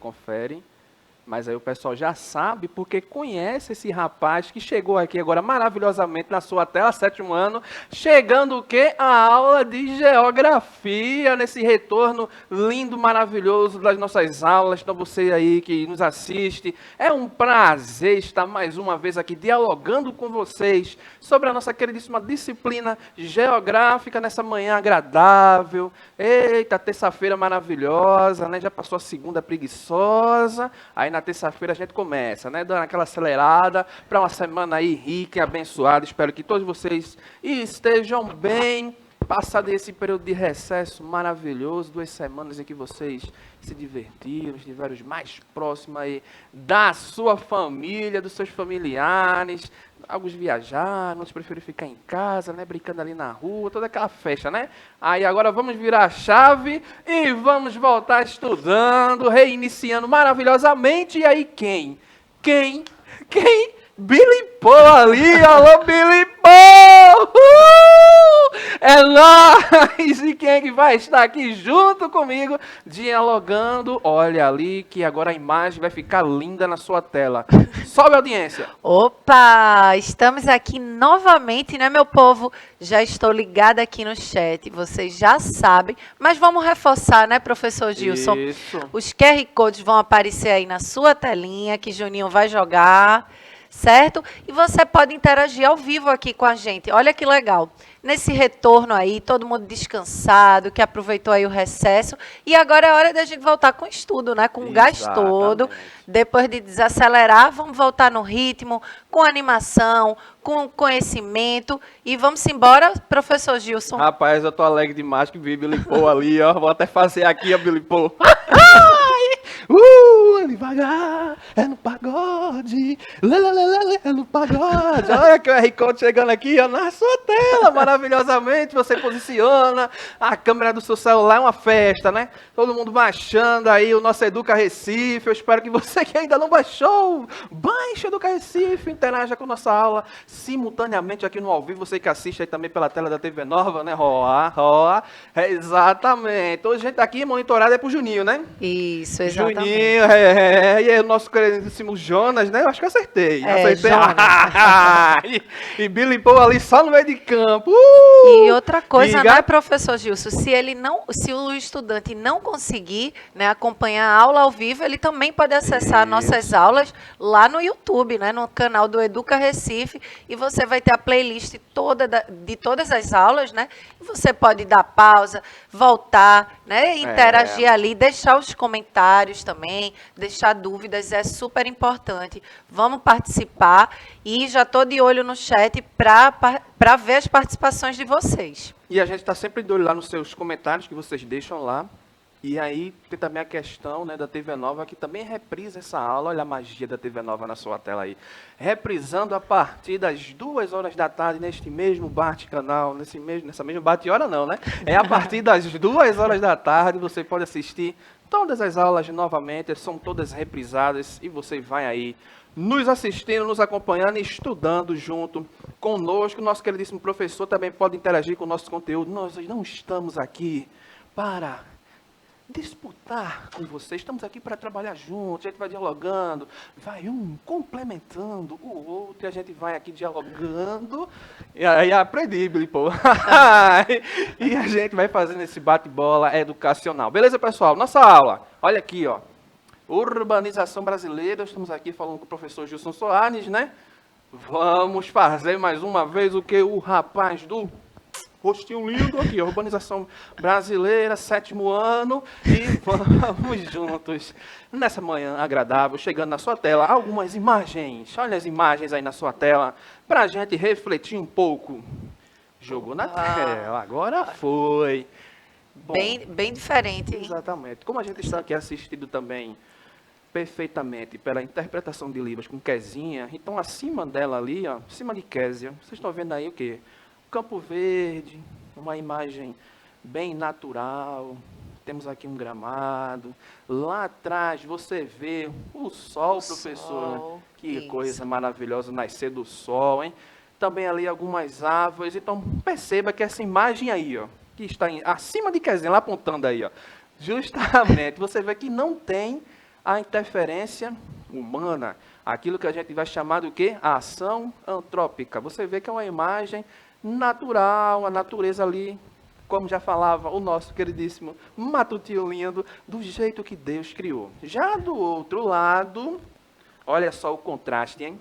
confere. Mas aí o pessoal já sabe, porque conhece esse rapaz que chegou aqui agora maravilhosamente na sua tela, 7º ano, chegando o quê? A aula de geografia, nesse retorno lindo, maravilhoso das nossas aulas. Então você aí que nos assiste, é um prazer estar mais uma vez aqui dialogando com vocês sobre a nossa queridíssima disciplina geográfica nessa manhã agradável. Eita, terça-feira maravilhosa, né? Já passou a segunda preguiçosa, aí na terça-feira a gente começa, né, dando aquela acelerada para uma semana aí rica e abençoada. Espero que todos vocês estejam bem, passado esse período de recesso maravilhoso, 2 semanas em que vocês se divertiram, estiveram mais próximos aí da sua família, dos seus familiares. Alguns viajaram, outros preferiram ficar em casa, né, brincando ali na rua, toda aquela festa, né? Aí agora vamos virar a chave e vamos voltar estudando, reiniciando maravilhosamente. E aí quem? Quem? Billy Paul ali, alô Billy Paul! É nóis! E quem é que vai estar aqui junto comigo, dialogando? Olha ali que agora a imagem vai ficar linda na sua tela. Sobe a audiência! Opa! Estamos aqui novamente, né, meu povo? Já estou ligada aqui no chat, vocês já sabem, mas vamos reforçar, né, professor Gilson? Isso. Os QR Codes vão aparecer aí na sua telinha, que Juninho vai jogar, certo? E você pode interagir ao vivo aqui com a gente. Olha que legal. Nesse retorno aí, todo mundo descansado, que aproveitou aí o recesso. E agora é hora da gente voltar com o estudo, né? Com o gás todo. Depois de desacelerar, vamos voltar no ritmo, com animação, com conhecimento. E vamos embora, professor Gilson. Rapaz, eu tô alegre demais que vi Billy Paul ali, ó. Vou até fazer aqui, ó, Billy Paul. Devagar, é no pagode, é no pagode. Olha que o QR Code chegando aqui, ó, na sua tela, maravilhosamente. Você posiciona, a câmera do seu celular é uma festa, né? Todo mundo baixando aí o nosso Educa Recife. Eu espero que você que ainda não baixou, baixe o Educa Recife, interaja com nossa aula simultaneamente aqui no ao vivo. Você que assiste aí também pela tela da TV Nova, né? Roa. É, exatamente. Hoje a gente tá aqui monitorado é pro Juninho, né? Isso, exatamente. Juninho, e aí o nosso queridíssimo Jonas, né? Eu acho que acertei. Acertei. E Billy Paul ali só no meio de campo. E outra coisa, diga. né, professor Gilson? Se o estudante não conseguir, né, acompanhar a aula ao vivo, ele também pode acessar nossas aulas lá no YouTube, né, no canal do Educa Recife, e você vai ter a playlist toda de todas as aulas, né? E você pode dar pausa, voltar, né, interagir ali, deixar os comentários também, deixar dúvidas, é super importante. Vamos participar e já estou de olho no chat para ver as participações de vocês. E a gente está sempre de olho lá nos seus comentários que vocês deixam lá. E aí tem também a questão, né, da TV Nova, que também reprisa essa aula. Olha a magia da TV Nova na sua tela aí. Reprisando a partir das 2 horas da tarde, neste mesmo bate-canal, nessa mesma bate-hora não, né? É a partir das 2 horas da tarde, você pode assistir todas as aulas novamente, são todas reprisadas, e você vai aí nos assistindo, nos acompanhando e estudando junto conosco. Nosso queridíssimo professor também pode interagir com o nosso conteúdo. Nós não estamos aqui para disputar com vocês, estamos aqui para trabalhar juntos. A gente vai dialogando, vai um complementando o outro, e a gente vai aqui dialogando, e aí aprendi, Billy Paul. E a gente vai fazendo esse bate-bola educacional. Beleza, pessoal? Nossa aula, olha aqui, ó. Urbanização brasileira, estamos aqui falando com o professor Gilson Soares, né? Vamos fazer mais uma vez o que o rapaz do rostinho lindo aqui, a urbanização brasileira, 7º ano, e vamos juntos nessa manhã agradável, chegando na sua tela, algumas imagens. Olha as imagens aí na sua tela, para a gente refletir um pouco. Jogou na tela, agora foi. Bom, bem diferente, hein? Exatamente. Como a gente está aqui assistindo também perfeitamente pela interpretação de Libras com Kezinha, então acima dela ali, ó, acima de Kézia, vocês estão vendo aí o quê? Campo Verde, uma imagem bem natural, temos aqui um gramado, lá atrás você vê o sol, professor, sol, que isso. Coisa maravilhosa, nascer do sol, hein? Também ali algumas árvores, então perceba que essa imagem aí, ó, que está acima de Kezinha, lá apontando aí, ó, justamente, você vê que não tem a interferência humana, aquilo que a gente vai chamar do quê? A ação antrópica. Você vê que é uma imagem natural, a natureza ali, como já falava o nosso queridíssimo Matutinho Lindo, do jeito que Deus criou. Já do outro lado, olha só o contraste, hein?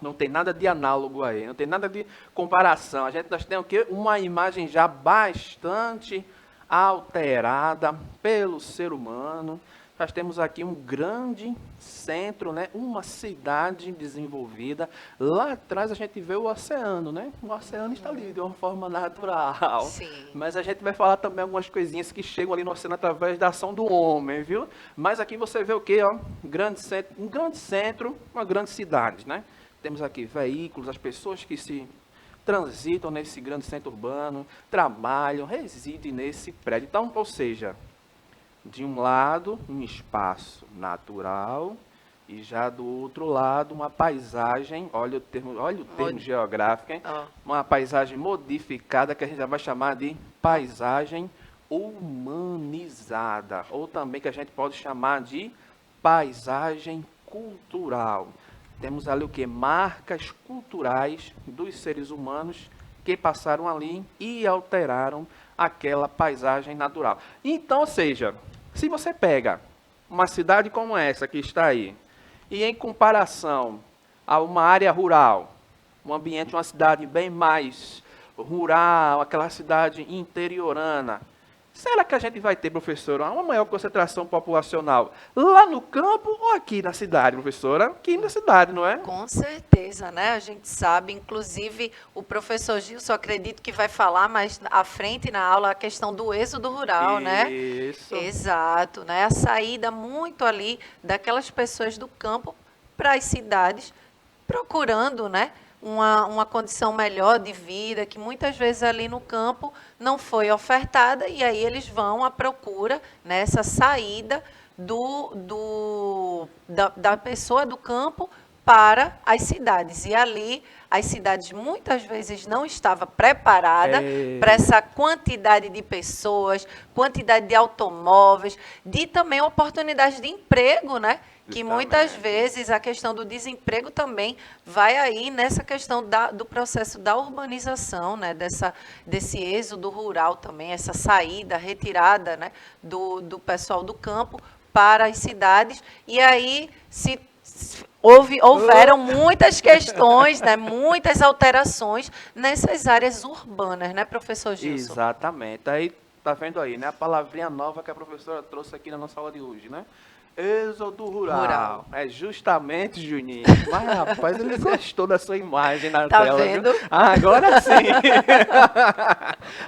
Não tem nada de análogo aí, não tem nada de comparação. Nós temos o quê? Uma imagem já bastante alterada pelo ser humano. Nós temos aqui um grande centro, né? Uma cidade desenvolvida. Lá atrás a gente vê o oceano, né? O oceano está ali de uma forma natural. Sim. Mas a gente vai falar também algumas coisinhas que chegam ali no oceano através da ação do homem, viu? Mas aqui você vê o quê? Ó? Um grande centro, uma grande cidade, né? Temos aqui veículos, as pessoas que se transitam nesse grande centro urbano, trabalham, residem nesse prédio. Então, ou seja, de um lado, um espaço natural e já do outro lado, uma paisagem, olha o termo geográfico, hein? Uma paisagem modificada que a gente já vai chamar de paisagem humanizada, ou também que a gente pode chamar de paisagem cultural. Temos ali o que? Marcas culturais dos seres humanos que passaram ali e alteraram aquela paisagem natural. Então, ou seja, se você pega uma cidade como essa que está aí, e em comparação a uma área rural, um ambiente, uma cidade bem mais rural, aquela cidade interiorana, será que a gente vai ter, professora, uma maior concentração populacional lá no campo ou aqui na cidade, professora? Aqui na cidade, não é? Com certeza, né? A gente sabe, inclusive o professor Gilson, acredito que vai falar mais à frente na aula a questão do êxodo rural, né? Isso. Exato, né? A saída muito ali daquelas pessoas do campo para as cidades, procurando, né? Uma condição melhor de vida, que muitas vezes ali no campo não foi ofertada, e aí eles vão à procura, né, essa saída da pessoa do campo para as cidades. E ali as cidades muitas vezes não estavam preparadas para essa quantidade de pessoas, quantidade de automóveis, de também oportunidades de emprego, né? Que muitas vezes a questão do desemprego também vai aí nessa questão do processo da urbanização, né? Desse êxodo rural também, essa saída, retirada, né? do pessoal do campo para as cidades. E aí houveram muitas questões, né? Muitas alterações nessas áreas urbanas, né, professor Gilson? Exatamente. Aí, tá vendo aí, né? A palavrinha nova que a professora trouxe aqui na nossa aula de hoje, né? Êxodo rural. É justamente, Juninho. Mas, rapaz, ele gostou da sua imagem na tá tela. Vendo? Viu? Agora sim.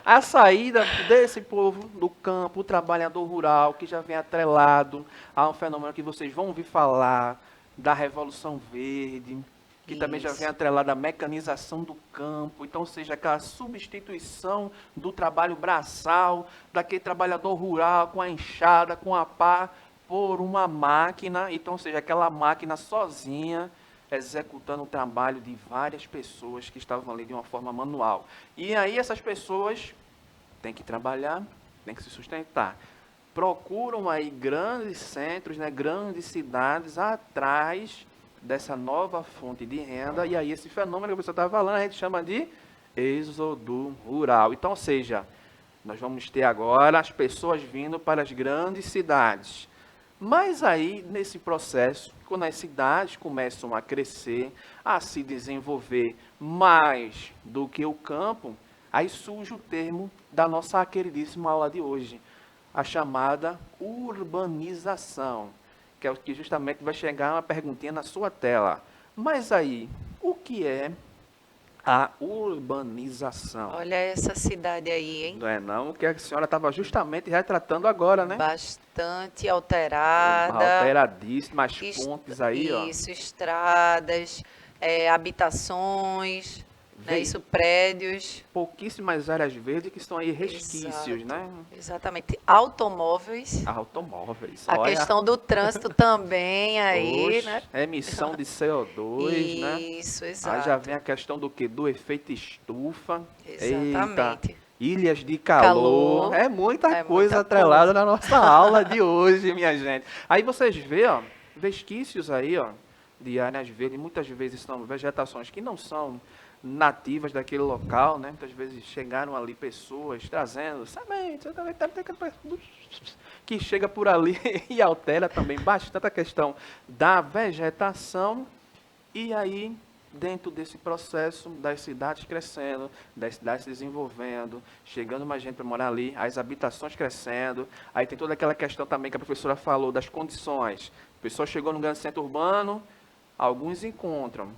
A saída desse povo do campo, o trabalhador rural, que já vem atrelado a um fenômeno que vocês vão ouvir falar, da Revolução Verde, que também já vem atrelada à mecanização do campo. Então, ou seja, aquela substituição do trabalho braçal, daquele trabalhador rural com a enxada, com a pá, por uma máquina, então, ou seja, aquela máquina sozinha, executando o trabalho de várias pessoas que estavam ali de uma forma manual. E aí essas pessoas têm que trabalhar, têm que se sustentar. Procuram aí grandes centros, né, grandes cidades atrás dessa nova fonte de renda, e aí esse fenômeno que você estava falando, a gente chama de êxodo rural. Então, ou seja, nós vamos ter agora as pessoas vindo para as grandes cidades. Mas aí, nesse processo, quando as cidades começam a crescer, a se desenvolver mais do que o campo, aí surge o termo da nossa queridíssima aula de hoje, a chamada urbanização, que é o que justamente vai chegar uma perguntinha na sua tela. Mas aí, o que é a urbanização? Olha essa cidade aí, hein? Não é não? Que a senhora estava justamente retratando agora, né? Bastante alterada. Alteradíssima, as pontes aí, ó. Isso, estradas, habitações, né? Isso, prédios. Pouquíssimas áreas verdes que estão aí resquícios, né? Exatamente. Automóveis. Automóveis. A questão do trânsito também aí, né? Emissão de CO2, né? Isso, exato. Aí já vem a questão do quê? Do efeito estufa. Exatamente. Eita. ilhas de calor. É muita coisa atrelada na nossa aula de hoje, minha gente. Aí vocês veem, ó, vesquícios aí, ó, de áreas verdes. Muitas vezes são vegetações que não são nativas daquele local, né? Muitas vezes chegaram ali pessoas trazendo sementes, que chega por ali e altera também bastante a questão da vegetação. E aí, dentro desse processo das cidades crescendo, das cidades se desenvolvendo, chegando mais gente para morar ali, as habitações crescendo, aí tem toda aquela questão também que a professora falou das condições. A pessoa chegou no grande centro urbano, alguns encontram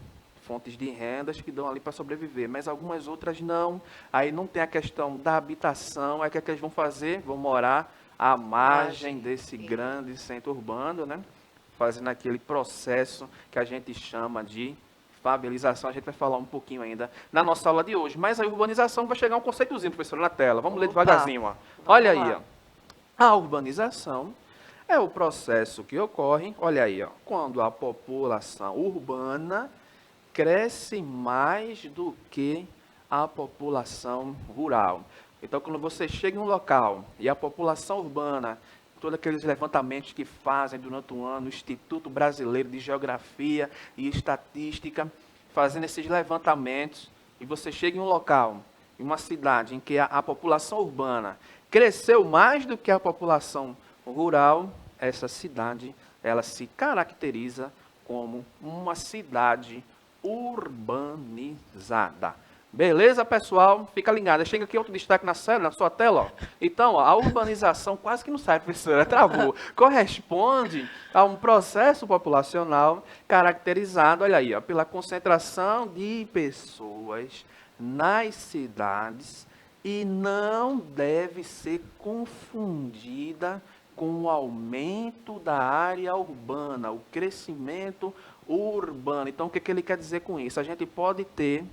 fontes de rendas que dão ali para sobreviver, mas algumas outras não. Aí não tem a questão da habitação, aí o que é que eles vão fazer? Vão morar à margem desse grande centro urbano, né? Fazendo aquele processo que a gente chama de favelização. A gente vai falar um pouquinho ainda na nossa aula de hoje. Mas a urbanização vai chegar um conceitozinho, professor, na tela. Vamos ler devagarzinho. Ó. Olha aí. Ó. A urbanização é o processo que ocorre, olha aí, ó, quando a população urbana cresce mais do que a população rural. Então, quando você chega em um local e a população urbana, todos aqueles levantamentos que fazem durante o ano, o Instituto Brasileiro de Geografia e Estatística, fazendo esses levantamentos, e você chega em um local, em uma cidade em que a população urbana cresceu mais do que a população rural, essa cidade, ela se caracteriza como uma cidade urbanizada. Beleza, pessoal? Fica ligado. Chega aqui outro destaque na sua tela. Ó. Então, ó, a urbanização quase que não sai, professora, travou. Corresponde a um processo populacional caracterizado, olha aí, ó, pela concentração de pessoas nas cidades e não deve ser confundida com o aumento da área urbana, o crescimento urbano. Então, o que ele quer dizer com isso? A gente pode ter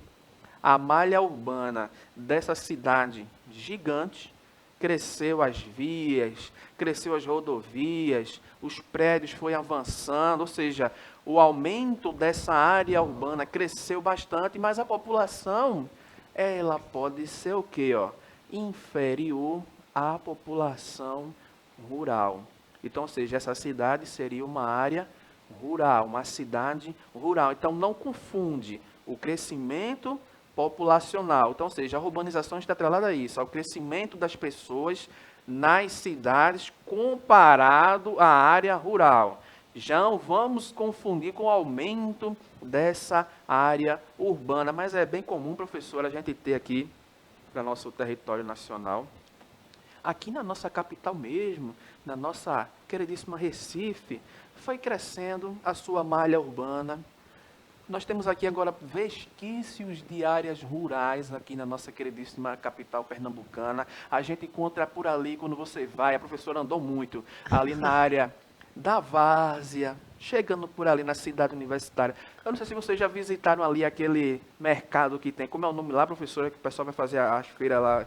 a malha urbana dessa cidade gigante, cresceu as vias, cresceu as rodovias, os prédios foram avançando, ou seja, o aumento dessa área urbana cresceu bastante, mas a população, ela pode ser o quê? Ó? Inferior à população rural. Então, ou seja, essa cidade seria uma área rural, uma cidade rural. Então, não confunde o crescimento populacional. Então, ou seja, a urbanização está atrelada a isso, ao crescimento das pessoas nas cidades comparado à área rural. Já não vamos confundir com o aumento dessa área urbana, mas é bem comum, professor, a gente ter aqui, para nosso território nacional, aqui na nossa capital mesmo, na nossa queridíssima Recife, foi crescendo a sua malha urbana. Nós temos aqui agora vesquícios de áreas rurais aqui na nossa queridíssima capital pernambucana. A gente encontra por ali, quando você vai, a professora andou muito, ali na área da Várzea, chegando por ali na cidade universitária. Eu não sei se vocês já visitaram ali aquele mercado que tem, como é o nome lá, professora, que o pessoal vai fazer as feiras lá,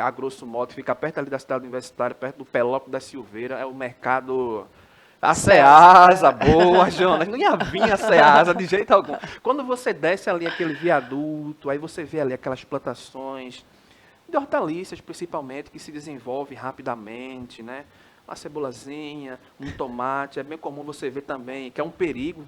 a grosso modo, fica perto ali da cidade universitária, perto do Pelópolis da Silveira, é o mercado... A Ceasa, boa, Jonas. Não ia vir a Ceasa de jeito algum. Quando você desce ali aquele viaduto, aí você vê ali aquelas plantações de hortaliças, principalmente, que se desenvolvem rapidamente, né? Uma cebolazinha, um tomate. É bem comum você ver também, que é um perigo,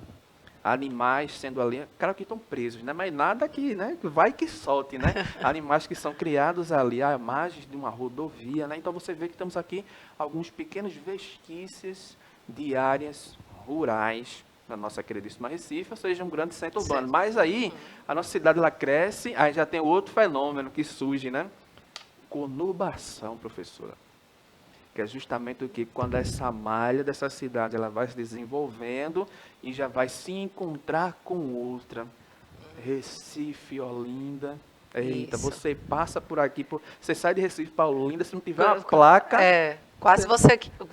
animais sendo ali, claro que estão presos, né? Mas nada que, né? Vai que solte, né? Animais que são criados ali à margem de uma rodovia, né? Então você vê que temos aqui alguns pequenos vesquícios de áreas rurais na nossa queridíssima Recife, ou seja, um grande centro urbano. Mas aí, a nossa cidade ela cresce, aí já tem outro fenômeno que surge, né? Conurbação, professora. Que é justamente o que? Quando essa malha dessa cidade ela vai se desenvolvendo e já vai se encontrar com outra. Recife, Olinda. Eita, isso. Você passa por aqui, você sai de Recife para Olinda, se não tiver uma placa...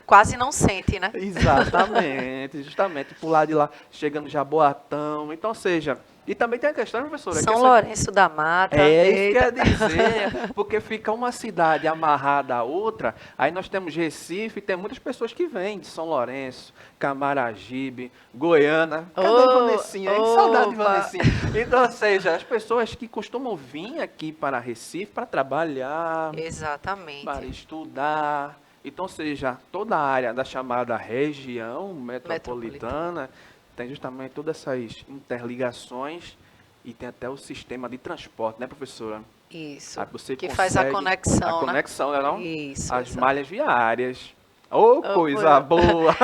Quase não sente, né? Exatamente, justamente, por lá de lá, chegando Jaboatão. Então, ou seja, E também tem a questão, professora, que São Lourenço da Mata. é isso que Eita. quer dizer, porque fica uma cidade amarrada à outra, aí nós temos Recife, tem muitas pessoas que vêm de São Lourenço, Camaragibe, Goiânia. Cadê a Vanessinha? Que saudade de Opa. Vanessinha. Então, ou seja, as pessoas que costumam vir aqui para Recife para trabalhar, para Exatamente. estudar. Então, ou seja, toda a área da chamada região metropolitana tem justamente todas essas interligações e tem até o sistema de transporte, né, professora? Isso. Aí você Que faz a consegue conexão, a conexão, né, não? Isso. As exato. malhas viárias. Ô, coisa boa!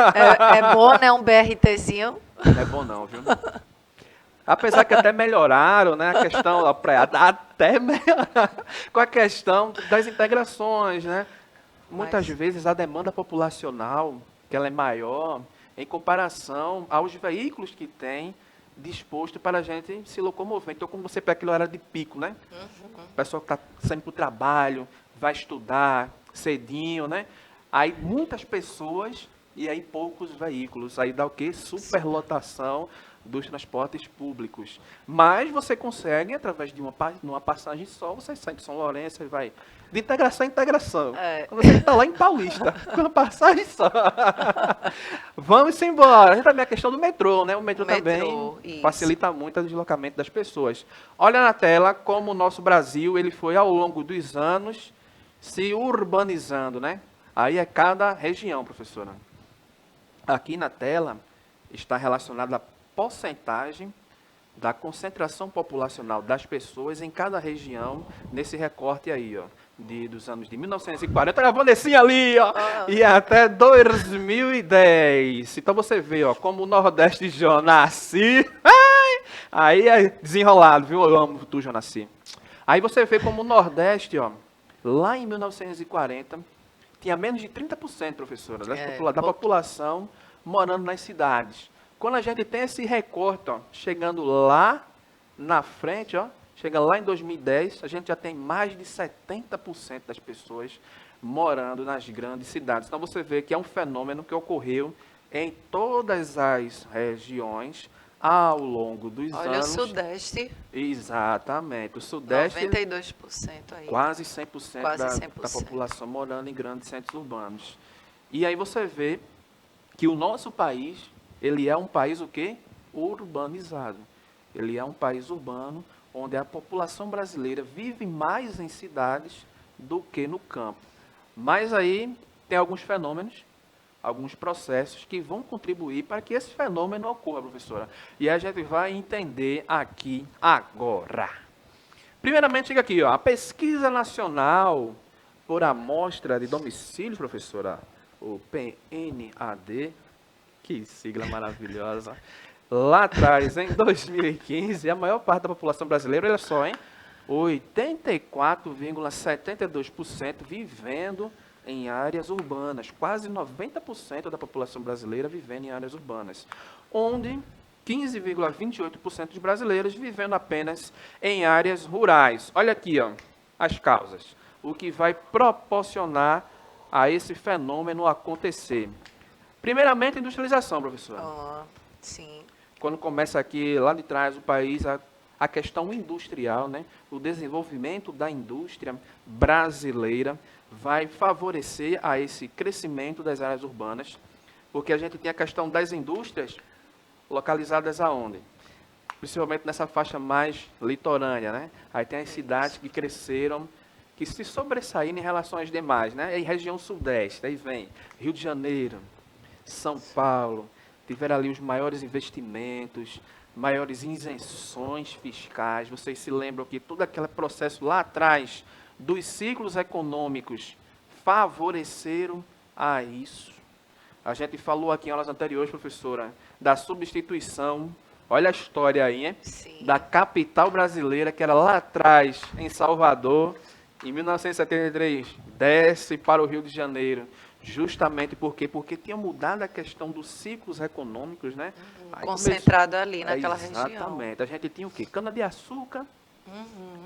É bom, né? Um BRTzinho. Não é bom não, viu? Apesar que até melhoraram, né, a questão da praia, até melhoraram com a questão das integrações, né? Muitas Mas- vezes a demanda populacional, que ela é maior em comparação aos veículos que tem disposto para a gente se locomover. Então, como você pega aquele horário de pico, né? O pessoal que está saindo para o trabalho, vai estudar cedinho, né? Aí muitas pessoas e aí poucos veículos. Aí dá o quê? Superlotação dos transportes públicos. Mas você consegue, através de uma passagem só, você sai de São Lourenço e vai de integração em integração. É. Quando você está lá em Paulista, com uma passagem só. Vamos embora. A gente também a questão do metrô, né? O metrô também isso. facilita muito o deslocamento das pessoas. Olha na tela como o nosso Brasil ele foi ao longo dos anos se urbanizando, né? Aí é cada região, professora. Aqui na tela está relacionada a porcentagem da concentração populacional das pessoas em cada região, nesse recorte aí, ó, dos anos de 1940, olha a Vanessinha ali, ó, e até 2010. Então você vê, ó, como o Nordeste Jonassi, aí é desenrolado, viu? Eu amo tu, Jonassi. Aí você vê como o Nordeste, ó, lá em 1940, tinha menos de 30%, professora, da população morando nas cidades. Quando a gente tem esse recorte, ó, chegando lá na frente, ó, chega lá em 2010, a gente já tem mais de 70% das pessoas morando nas grandes cidades. Então você vê que é um fenômeno que ocorreu em todas as regiões ao longo dos Olha anos. o Sudeste. Exatamente. O Sudeste, 92% aí. quase 100%, Quase da 100%. população morando em grandes centros urbanos. E aí você vê que o nosso país, ele é um país o quê? Urbanizado. Ele é um país urbano, onde a população brasileira vive mais em cidades do que no campo. Mas aí tem alguns fenômenos, alguns processos que vão contribuir para que esse fenômeno ocorra, professora. E a gente vai entender aqui agora. Primeiramente, chega aqui, ó, a pesquisa nacional por amostra de domicílio, professora, o PNAD, que sigla maravilhosa. Lá atrás, em 2015, a maior parte da população brasileira, olha só, hein? 84,72% vivendo em áreas urbanas. Quase 90% da população brasileira vivendo em áreas urbanas. Onde 15,28% dos brasileiros vivendo apenas em áreas rurais. Olha aqui, ó, as causas. O que vai proporcionar a esse fenômeno acontecer. Primeiramente, industrialização, professora. Sim. Quando começa aqui, lá de trás, o país, a questão industrial, né? O desenvolvimento da indústria brasileira vai favorecer a esse crescimento das áreas urbanas, porque a gente tem a questão das indústrias localizadas aonde? Principalmente nessa faixa mais litorânea, né? Aí tem as cidades que cresceram, que se sobressaíram em relação às demais, né? Aí região sudeste, aí vem Rio de Janeiro, São Paulo, tiveram ali os maiores investimentos, maiores isenções fiscais. Vocês se lembram que todo aquele processo lá atrás dos ciclos econômicos favoreceram a isso. A gente falou aqui em aulas anteriores, professora, da substituição, olha a história aí, hein? Sim. Da capital brasileira, que era lá atrás, em Salvador, em 1973, desce para o Rio de Janeiro. Justamente porque tinha mudado a questão dos ciclos econômicos, né? Aí Concentrado ali naquela região. Exatamente. A gente tinha o quê? Cana-de-açúcar,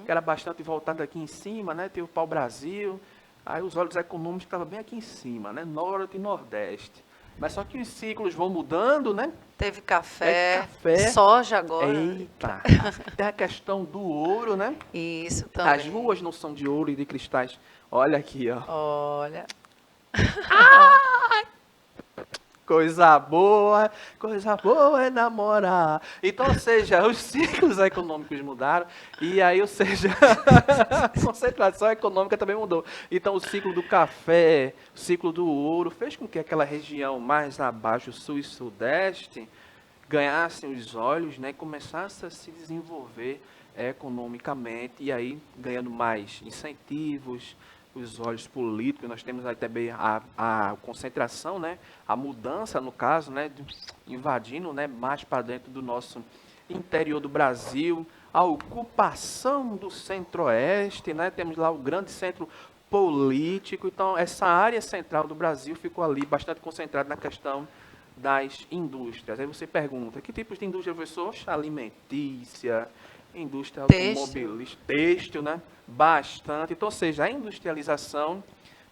que era bastante voltado aqui em cima, né? Tem o pau-brasil. Aí os olhos econômicos estavam bem aqui em cima, né? Norte e Nordeste. Mas só que os ciclos vão mudando, né? Teve É café, café. soja agora. Eita, tem a questão do ouro, né? Isso As também. ruas não são de ouro e de cristais. Olha aqui, ó. Olha, Coisa boa é namorar. Então, ou seja, os ciclos econômicos mudaram e aí, ou seja, a concentração econômica também mudou. Então, o ciclo do café, o ciclo do ouro, fez com que aquela região mais abaixo, sul e sudeste, ganhassem os olhos, né, e começasse a se desenvolver economicamente e aí ganhando mais incentivos, os olhos políticos, nós temos aí também a concentração, né, a mudança no caso, né, invadindo, né, mais para dentro do nosso interior do Brasil, a ocupação do centro-oeste, né, temos lá o grande centro político, então essa área central do Brasil ficou ali bastante concentrada na questão das indústrias. Aí você pergunta, que tipos de indústria, professor? Alimentícia, indústria têxtil. automobilística, têxtil, né? Bastante. Então, ou seja, a industrialização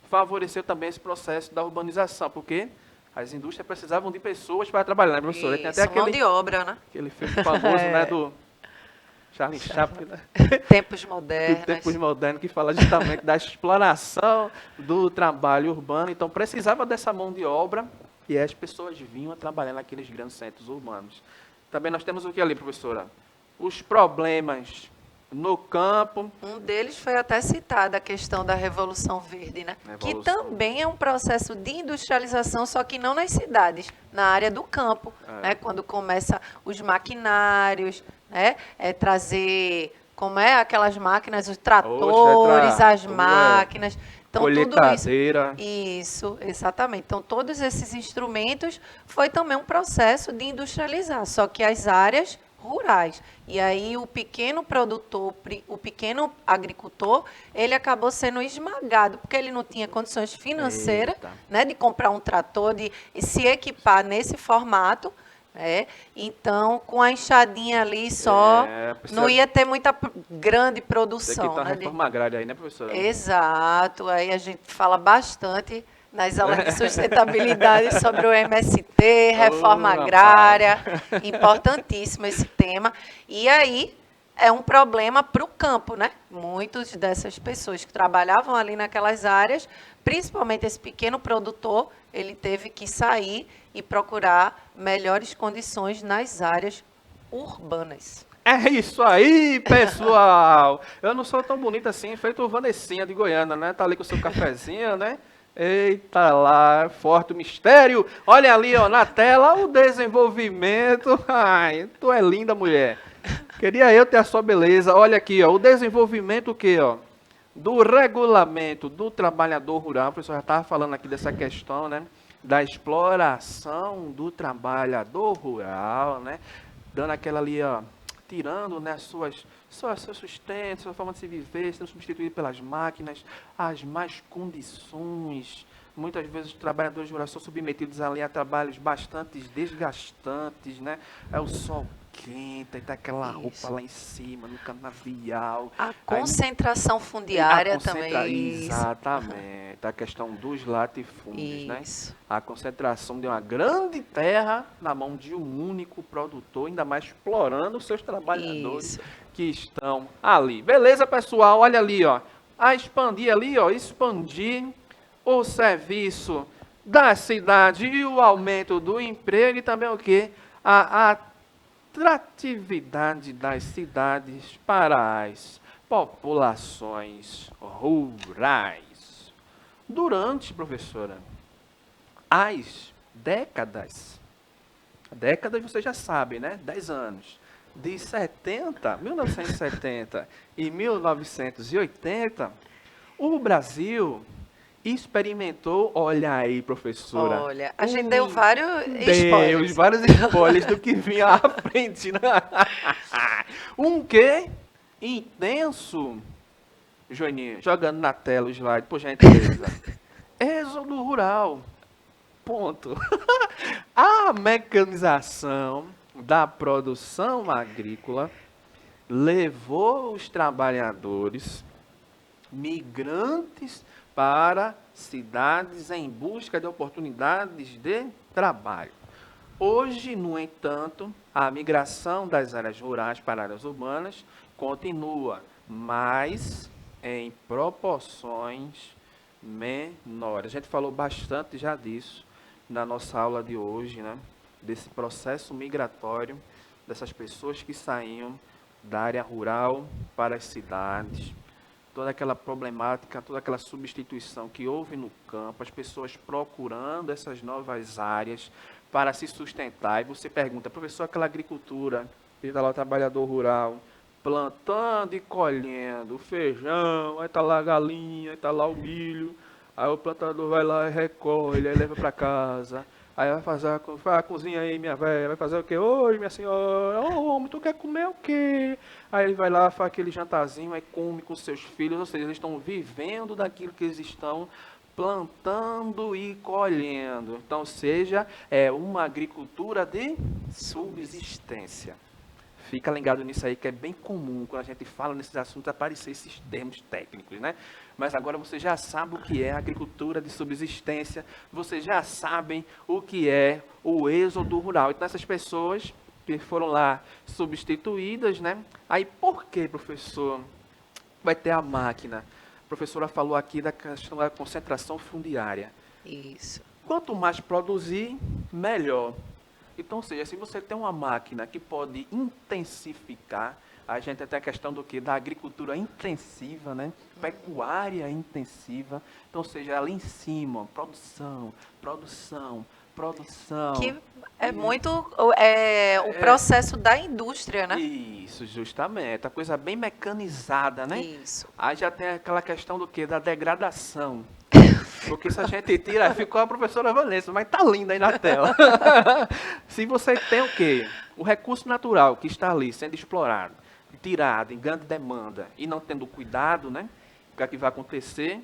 favoreceu também esse processo da urbanização, porque as indústrias precisavam de pessoas para trabalhar, né, professor? Tem até Isso, mão de obra, né? aquele filme famoso, né, do Charlie Chaplin, né? Tempos Do modernos. tempos modernos, que fala justamente da exploração do trabalho urbano. Então, precisava dessa mão de obra e as pessoas vinham a trabalhar naqueles grandes centros urbanos. Também nós temos o que ali, professora? Os problemas no campo. Um deles foi até citada a questão da Revolução Verde, né? Que Revolução. também é um processo de industrialização, só que não nas cidades, na área do campo, né? Quando começa os maquinários, né? Trazer, como é, aquelas máquinas, os tratores, as máquinas. Então, tudo isso. Colheitadeira. Isso, exatamente. Então, todos esses instrumentos foi também um processo de industrializar, só que as áreas rurais. E aí o pequeno produtor, o pequeno agricultor, ele acabou sendo esmagado, porque ele não tinha condições financeiras, Eita. né, de comprar um trator, de se equipar nesse formato. Então, com a enxadinha ali só, Precisa não ia ter muita grande ter que produção. estar Né, reforma agrária aí, né, professora? Exato, aí a gente fala bastante nas aulas de sustentabilidade sobre o MST, reforma rapaz. agrária, importantíssimo esse tema. E aí é um problema para o campo, né? Muitas dessas pessoas que trabalhavam ali naquelas áreas, principalmente esse pequeno produtor, ele teve que sair e procurar melhores condições nas áreas urbanas. É isso aí, pessoal! Eu não sou tão bonita assim, feito Vanessinha de Goiânia, né? Tá ali com o seu cafezinho, né? Eita lá, forte o mistério. Olha ali, ó, na tela, o desenvolvimento. Ai, tu é linda, mulher. Queria eu ter a sua beleza. Olha aqui, ó, o desenvolvimento o quê, ó? Do regulamento do trabalhador rural. O professor já estava falando aqui dessa questão, né? Da exploração do trabalhador rural, né? Dando aquela ali, ó, tirando, né, seu sustento, sua forma de se viver, sendo substituído pelas máquinas, as más condições. Muitas vezes os trabalhadores rurais são submetidos ali a trabalhos bastante desgastantes, né? É o sol quente, tá aquela roupa lá em cima, no canavial. A concentração fundiária também. Exatamente. A questão dos latifúndios, né? Isso. A concentração de uma grande terra na mão de um único produtor, ainda mais explorando os seus trabalhadores Isso. que estão ali. Beleza, pessoal? Olha ali, ó. A expandir ali, ó. Expandir o serviço da cidade e o aumento do emprego e também o quê? A atratividade das cidades para as populações rurais. Durante, professora, as décadas você já sabe, né? 10 anos. De 1970 e 1980, o Brasil experimentou, olha aí, professora. Olha, a gente deu vários Deus, spoilers. vários spoilers do que vinha à frente. Né? Um quê? Intenso. Joaninha, jogando na tela o slide, por gentileza. Êxodo rural. Ponto. A mecanização da produção agrícola levou os trabalhadores migrantes para cidades em busca de oportunidades de trabalho. Hoje, no entanto, a migração das áreas rurais para áreas urbanas continua, mas em proporções menores. A gente falou bastante já disso na nossa aula de hoje, né? Desse processo migratório, dessas pessoas que saíam da área rural para as cidades, toda aquela problemática, toda aquela substituição que houve no campo, as pessoas procurando essas novas áreas para se sustentar. E você pergunta, professor, aquela agricultura, que está lá o trabalhador rural, plantando e colhendo o feijão, aí está lá a galinha, aí está lá o milho, aí o plantador vai lá e recolhe, aí leva para casa. Aí vai fazer a cozinha aí, minha velha, vai fazer o quê? Oi, minha senhora, ô homem, tu quer comer o quê? Aí ele vai lá, faz aquele jantarzinho, aí come com seus filhos, ou seja, eles estão vivendo daquilo que eles estão plantando e colhendo. Então, seja, uma agricultura de subsistência. Fica ligado nisso aí, que é bem comum, quando a gente fala nesses assuntos, aparecer esses termos técnicos, né? Mas agora você já sabe o que é agricultura de subsistência, vocês já sabem o que é o êxodo rural. Então, essas pessoas que foram lá substituídas, né? Aí, por que, professor, vai ter a máquina? A professora falou aqui da questão da concentração fundiária. Isso. Quanto mais produzir, melhor. Então, ou seja, se você tem uma máquina que pode intensificar, a gente tem a questão do quê? Da agricultura intensiva, né? Pecuária intensiva. Então, ou seja, ali em cima, produção. Que é muito o processo da indústria, né? Isso, justamente. A coisa bem mecanizada, né? Isso. Aí já tem aquela questão do quê? Da degradação. Porque se a gente tira, ficou a professora Vanessa, mas tá linda aí na tela. Se você tem o quê? O recurso natural que está ali sendo explorado, tirado em grande demanda e não tendo cuidado, né? O que vai acontecer?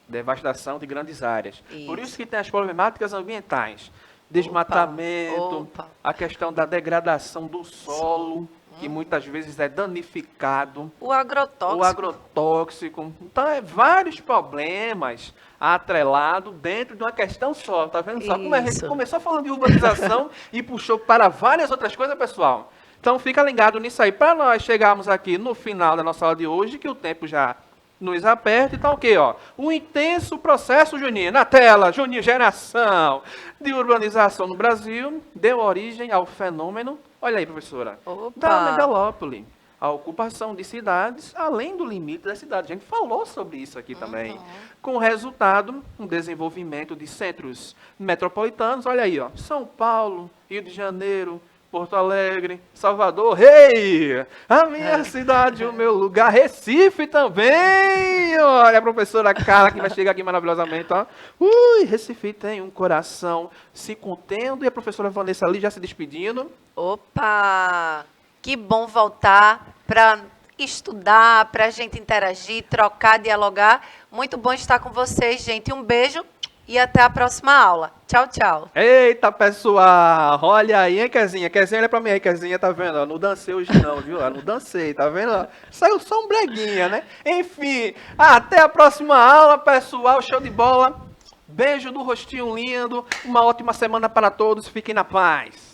Devastação de grandes áreas. Isso. Por isso que tem as problemáticas ambientais. Desmatamento, a questão da degradação do solo, que muitas vezes é danificado. O agrotóxico. O agrotóxico. Então, vários problemas atrelados dentro de uma questão só. Tá vendo só? Como a gente começou falando de urbanização e puxou para várias outras coisas, pessoal. Então, fica ligado nisso aí. Para nós chegarmos aqui no final da nossa aula de hoje, que o tempo já nos aperta. Então, o quê? O intenso processo, Juninho, na tela, Juninho, geração de urbanização no Brasil, deu origem ao fenômeno, olha aí, professora, da megalópole, a ocupação de cidades além do limite da cidade. A gente falou sobre isso aqui também. Com resultado, um desenvolvimento de centros metropolitanos, olha aí, São Paulo, Rio de Janeiro, Porto Alegre, Salvador, a minha cidade, o meu lugar, Recife também. Olha a professora Carla que vai chegar aqui maravilhosamente. Recife tem um coração se contendo e a professora Vanessa ali já se despedindo. Opa, que bom voltar para estudar, para a gente interagir, trocar, dialogar. Muito bom estar com vocês, gente. Um beijo. E até a próxima aula. Tchau, tchau. Eita, pessoal. Olha aí, hein, Kezinha? Kezinha, olha pra mim aí, Kezinha, tá vendo? Não dancei hoje não, viu? Não dancei, tá vendo? Saiu só um breguinha, né? Enfim, até a próxima aula, pessoal. Show de bola. Beijo do rostinho lindo. Uma ótima semana para todos. Fiquem na paz.